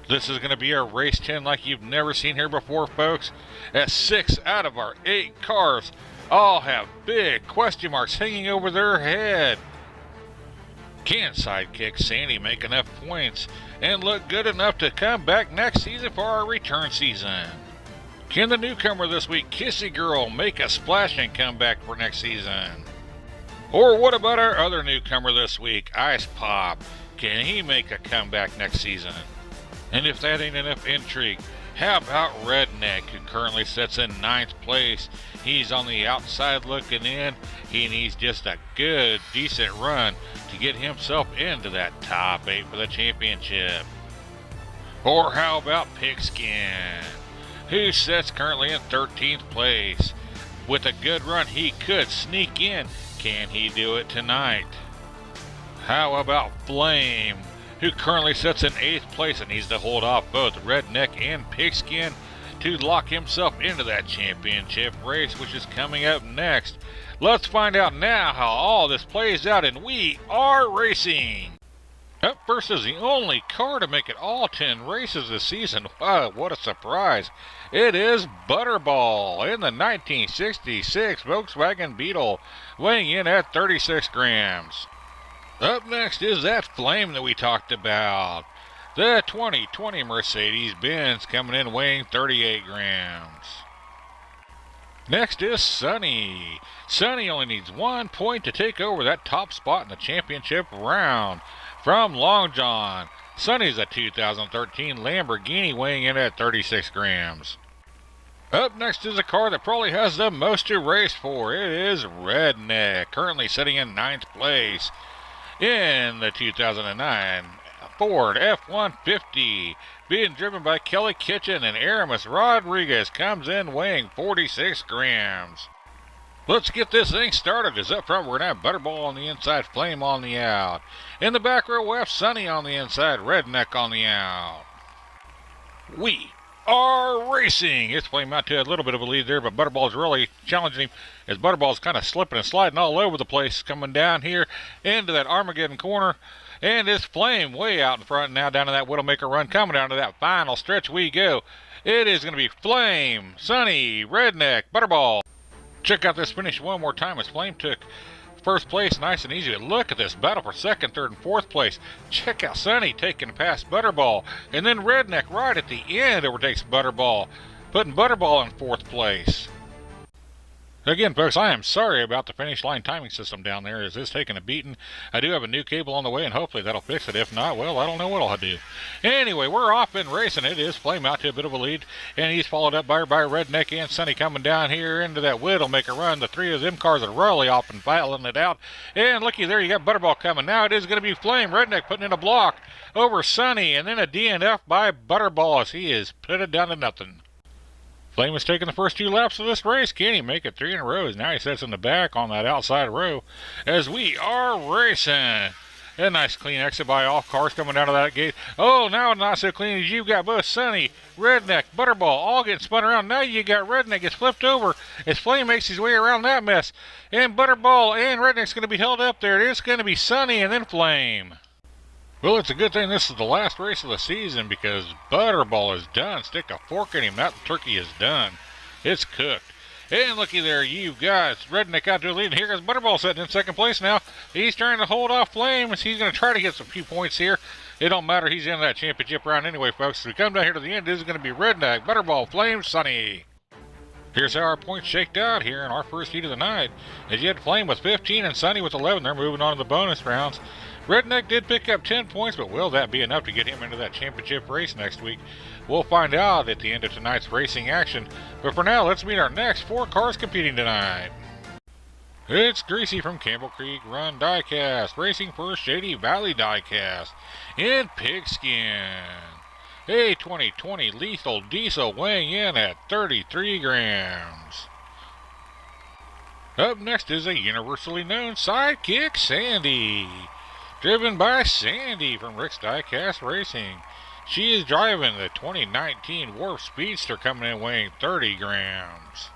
This is going to be a race 10 like you've never seen here before, folks, as 6 out of our 8 cars all have big question marks hanging over their head. Can sidekick Sandy make enough points and look good enough to come back next season for our return season? Can the newcomer this week, Kissy Girl, make a splash and come back for next season? Or what about our other newcomer this week, Ice Pop? Can he make a comeback next season? And if that ain't enough intrigue, how about Redneck, who currently sits in 9th place? He's on the outside looking in. He needs just a good, decent run to get himself into that top 8 for the championship. Or how about Pigskin, who sits currently in 13th place? With a good run, he could sneak in. Can he do it tonight? How about Flame, who currently sits in 8th place and needs to hold off both Redneck and Pigskin to lock himself into that championship race, which is coming up next. Let's find out now how all this plays out, and we are racing. Up first is the only car to make it all 10 races this season. Wow, what a surprise. It is Butterball in the 1966 Volkswagen Beetle, weighing in at 36 grams. Up next is that Flame that we talked about. The 2020 Mercedes-Benz coming in weighing 38 grams. Next is Sunny. Sunny only needs 1 point to take over that top spot in the championship round. From Long John, Sunny's a 2013 Lamborghini weighing in at 36 grams. Up next is a car that probably has the most to race for. It is Redneck, currently sitting in 9th place in the 2009 Ford F-150, being driven by Kelly Kitchen, and Aramis Rodriguez comes in weighing 46 grams. Let's get this thing started, as up front we're going to have Butterball on the inside, Flame on the out. In the back row we'll have Sunny on the inside, Redneck on the out. We are racing. It's Flame out to a little bit of a lead there, but Butterball's really challenging him as Butterball's kind of slipping and sliding all over the place, coming down here into that Armageddon corner. And it's Flame way out in front now, down to that Widowmaker run, coming down to that final stretch we go. It is going to be Flame, Sunny, Redneck, Butterball. Check out this finish one more time as Flame took first place nice and easy. Look at this battle for 2nd, 3rd, and 4th place. Check out Sunny taking past Butterball. And then Redneck right at the end overtakes Butterball, putting Butterball in 4th place. Again, folks, I am sorry about the finish line timing system down there, as it's taking a beating. I do have a new cable on the way, and hopefully that'll fix it. If not, well, I don't know what I'll do. Anyway, we're off and racing. It is Flame out to a bit of a lead, and he's followed up by Redneck and Sunny coming down here into that Widowmaker run. The 3 of them cars are really off and battling it out. And looky there, you got Butterball coming. Now it is going to be Flame. Redneck putting in a block over Sunny, and then a DNF by Butterball as he is put it down to nothing. Flame is taking the first 2 laps of this race. Can he make it 3 in a row? Now he sits in the back on that outside row as we are racing. A nice clean exit by all cars coming out of that gate. Oh, now not so clean as you've got both Sunny, Redneck, Butterball all getting spun around. Now you got Redneck gets flipped over as Flame makes his way around that mess. And Butterball and Redneck's going to be held up there. It's going to be Sunny and then Flame. Well, it's a good thing this is the last race of the season, because Butterball is done. Stick a fork in him. That turkey is done. It's cooked. And looky there, you've got Redneck out to the lead. And here goes Butterball sitting in 2nd place now. He's trying to hold off Flame, as he's going to try to get some few points here. It don't matter. He's in that championship round anyway, folks. As we come down here to the end, this is going to be Redneck, Butterball, Flame, Sunny. Here's how our points shaked out here in our first heat of the night. As you had Flame with 15 and Sunny with 11. They're moving on to the bonus rounds. Redneck did pick up 10 points, but will that be enough to get him into that championship race next week? We'll find out at the end of tonight's racing action. But for now, let's meet our next 4 cars competing tonight. It's Greasy from Campbell Creek Run Diecast, racing for Shady Valley Diecast in Pigskin. A 2020 Lethal Diesel weighing in at 33 grams. Up next is a universally known sidekick, Sandy, driven by Sandy from Rick's Diecast Racing. She is driving the 2019 Warp Speedster coming in weighing 30 grams.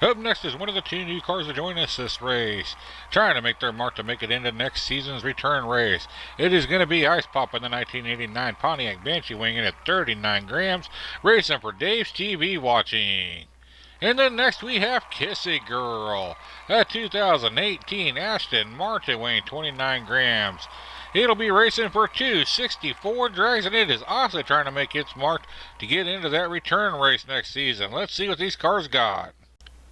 Up next is one of the two new cars that join us this race, trying to make their mark to make it into next season's return race. It is going to be Ice Pop in the 1989 Pontiac Banshee weighing in at 39 grams, racing for Dave's TV watching. And then next we have Kissy Girl, a 2018 Aston Martin weighing 29 grams. It'll be racing for 264 drags, and it is also trying to make its mark to get into that return race next season. Let's see what these cars got.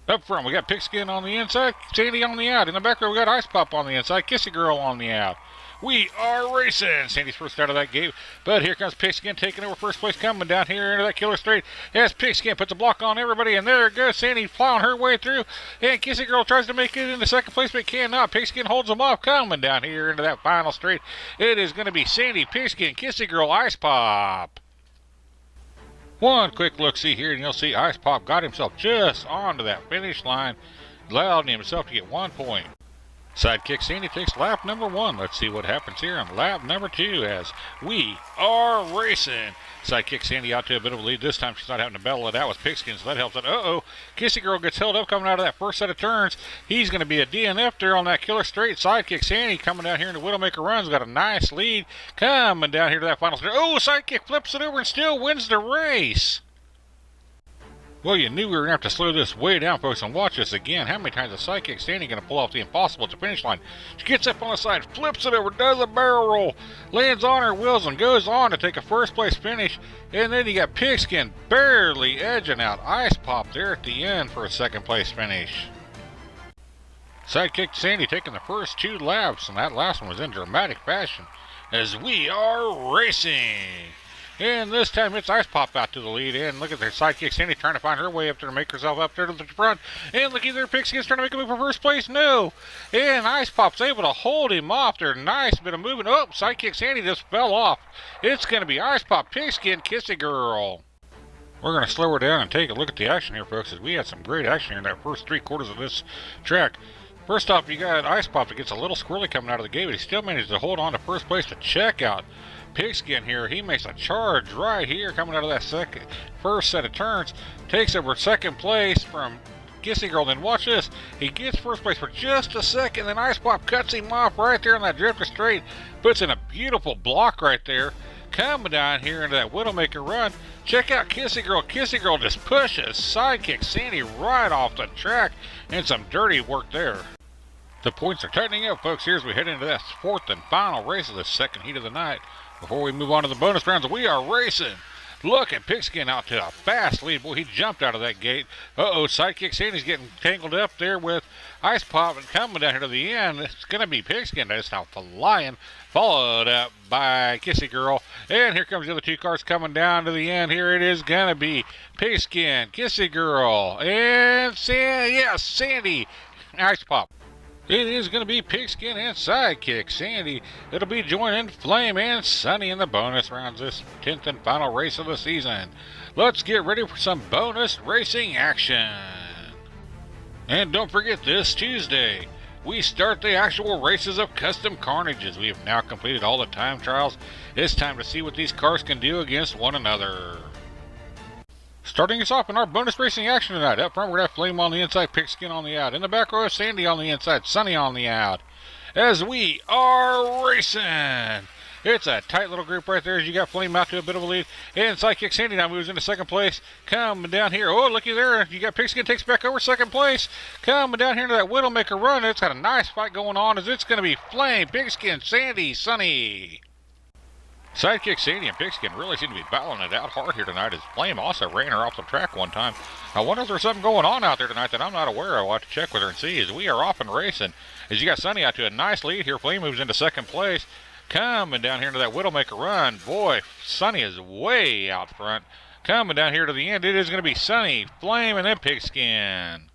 Up front, we got Pigskin on the inside, Sandy on the out. In the back row, we got Ice Pop on the inside, Kissy Girl on the out. We are racing! Sandy's first out of that gate, but here comes Pigskin taking over first place, coming down here into that killer straight. As Pigskin puts a block on everybody, and there it goes, Sandy plowing her way through, and Kissy Girl tries to make it into second place, but cannot. Pigskin holds them off, coming down here into that final straight. It is going to be Sandy, Pigskin, Kissy Girl, Ice Pop. One quick look-see here, and you'll see Ice Pop got himself just onto that finish line, allowing himself to get 1 point. Sidekick Sandy takes lap number 1. Let's see what happens here on lap number 2 as we are racing. Sidekick Sandy out to a bit of a lead. This time she's not having to battle it out with Pigskin, so that helps it. Uh-oh. Kissy Girl gets held up coming out of that first set of turns. He's going to be a DNF there on that killer straight. Sidekick Sandy coming down here into Widowmaker runs. Got a nice lead coming down here to that final straight. Oh, Sidekick flips it over and still wins the race. Well, you knew we were going to have to slow this way down, folks, and watch this again. How many times is Sidekick Sandy going to pull off the impossible at the finish line? She gets up on the side, flips it over, does a barrel roll, lands on her wheels, and goes on to take a first-place finish. And then you got Pigskin barely edging out Ice Pop there at the end for a second-place finish. Sidekick Sandy taking the first 2 laps, and that last one was in dramatic fashion as we are racing. And this time it's Ice Pop out to the lead. And look at their Sidekick Sandy trying to find her way up there to make herself up there to the front. And looky there, Pigskin's trying to make a move for first place. No. And Ice Pop's able to hold him off there. Nice bit of movement. Oh, Sidekick Sandy just fell off. It's going to be Ice Pop, Pigskin, Kissy Girl. We're going to slow her down and take a look at the action here, folks, as we had some great action here in that first 3 quarters of this track. First off, you got Ice Pop that gets a little squirrely coming out of the gate, but he still managed to hold on to first place to check out Pigskin here. He makes a charge right here coming out of that first set of turns. Takes over second place from Kissy Girl. Then watch this. He gets first place for just a second. Then Ice Pop cuts him off right there on that drifter straight. Puts in a beautiful block right there. Coming down here into that Widowmaker run. Check out Kissy Girl. Kissy Girl just pushes Sidekick Sandy right off the track. And some dirty work there. The points are tightening up, folks, here as we head into that 4th and final race of the second heat of the night. Before we move on to the bonus rounds, we are racing. Look at Pigskin out to a fast lead. Boy, he jumped out of that gate. Uh-oh, Sidekick Sandy's getting tangled up there with Ice Pop and coming down here to the end. It's going to be Pigskin that's now flying, followed up by Kissy Girl. And here comes the other 2 cars coming down to the end. Here it is going to be Pigskin, Kissy Girl, and Sandy, Ice Pop. It is going to be Pigskin and Sidekick Sandy. It'll be joining Flame and Sunny in the bonus rounds this 10th and final race of the season. Let's get ready for some bonus racing action. And don't forget, this Tuesday, we start the actual races of Custom Carnages. We have now completed all the time trials. It's time to see what these cars can do against one another. Starting us off in our bonus racing action tonight. Up front, we're going to have Flame on the inside, Pigskin on the out. In the back row, Sandy on the inside, Sunny on the out. As we are racing. It's a tight little group right there as you got Flame out to a bit of a lead. And Sidekick Sandy now moves into second place. Coming down here. Oh, looky there. You got Pigskin takes back over second place. Coming down here to that Widowmaker run. It's got a nice fight going on as it's going to be Flame, Pigskin, Sandy, Sunny. Sidekick Sandy and Pigskin really seem to be battling it out hard here tonight as Flame also ran her off the track one time. I wonder if there's something going on out there tonight that I'm not aware of. I'll have to check with her and see as we are off and racing. As you got Sunny out to a nice lead here. Flame moves into second place. Coming down here into that Widowmaker run. Boy, Sunny is way out front. Coming down here to the end, it is going to be Sunny, Flame, and then Pigskin.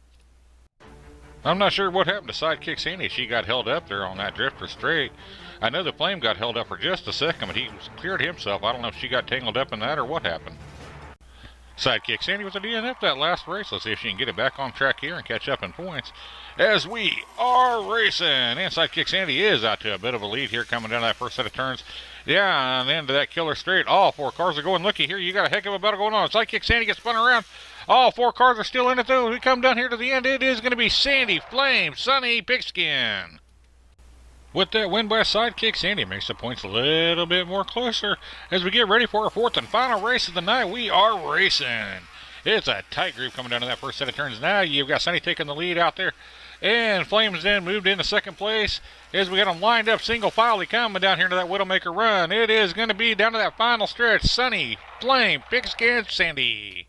I'm not sure what happened to Sidekick Sandy. She got held up there on that drifter straight. I know the Flame got held up for just a second, but he cleared himself. I don't know if she got tangled up in that or what happened. Sidekick Sandy with a DNF that last race. Let's see if she can get it back on track here and catch up in points as we are racing. And Sidekick Sandy is out to a bit of a lead here coming down that first set of turns. Yeah, and into that killer straight. All 4 cars are going. Looky here, you got a heck of a battle going on. Sidekick Sandy gets spun around. All 4 cars are still in it, though. As we come down here to the end, it is going to be Sandy, Flame, Sunny, Pigskin. With that win by Sidekick, Sandy makes the points a little bit more closer. As we get ready for our 4th and final race of the night, we are racing. It's a tight group coming down to that first set of turns. Now you've got Sunny taking the lead out there. And Flames then moved into 2nd place. As we got them lined up single file coming down here to that Widowmaker run. It is going to be down to that final stretch. Sunny, Flame, Pigskin, Sandy.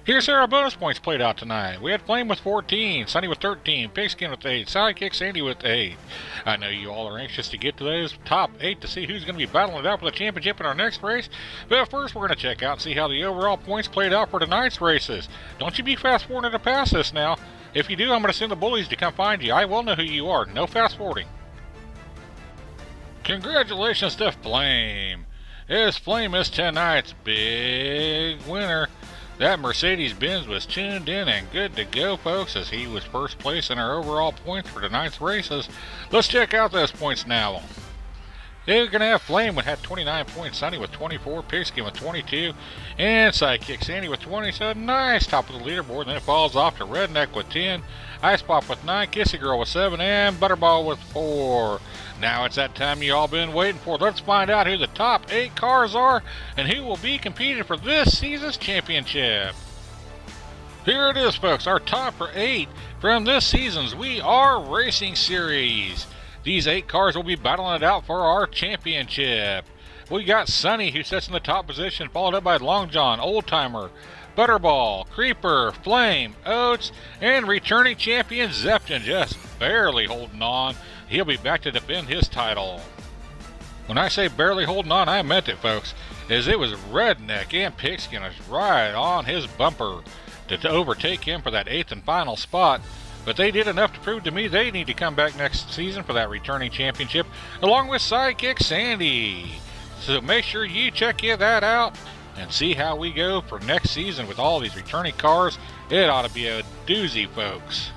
Here's how our bonus points played out tonight. We had Flame with 14, Sunny with 13, Pigskin with 8, Sidekick Sandy with 8. I know you all are anxious to get to those top 8 to see who's going to be battling it out for the championship in our next race. But first, we're going to check out and see how the overall points played out for tonight's races. Don't you be fast forwarding to pass this now. If you do, I'm going to send the bullies to come find you. I will know who you are. No fast forwarding. Congratulations to Flame. As Flame is tonight's big winner. That Mercedes-Benz was tuned in and good to go, folks, as he was first place in our overall points for tonight's races. Let's check out those points now. They're going to have Flame with 29 points, Sunny with 24, Pigskin with 22, and Sidekick Sandy with 20. So nice top of the leaderboard. Then it falls off to Redneck with 10, Ice Pop with 9, Kissy Girl with 7, and Butterball with 4. Now it's that time you all been waiting for. Let's find out who the top 8 cars are and who will be competing for this season's championship. Here it is, folks, our top 8 from this season's We Are Racing Series. These 8 cars will be battling it out for our championship. We got Sunny, who sits in the top position, followed up by Long John, Old Timer, Butterball, Creeper, Flame, Oats, and returning champion Zepton, just barely holding on. He'll be back to defend his title. When I say barely holding on, I meant it, folks, as it was Redneck and Pigskin was right on his bumper to overtake him for that 8th and final spot. But they did enough to prove to me they need to come back next season for that returning championship, along with Sidekick Sandy. So make sure you check that out and see how we go for next season with all these returning cars. It ought to be a doozy, folks.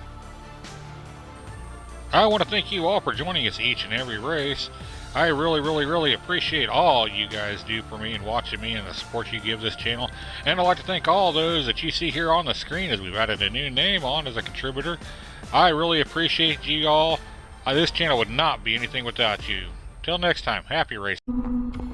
I want to thank you all for joining us each and every race. I really appreciate all you guys do for me and watching me and the support you give this channel. And I'd like to thank all those that you see here on the screen as we've added a new name on as a contributor. I really appreciate you all. This channel would not be anything without you. Till next time, happy racing.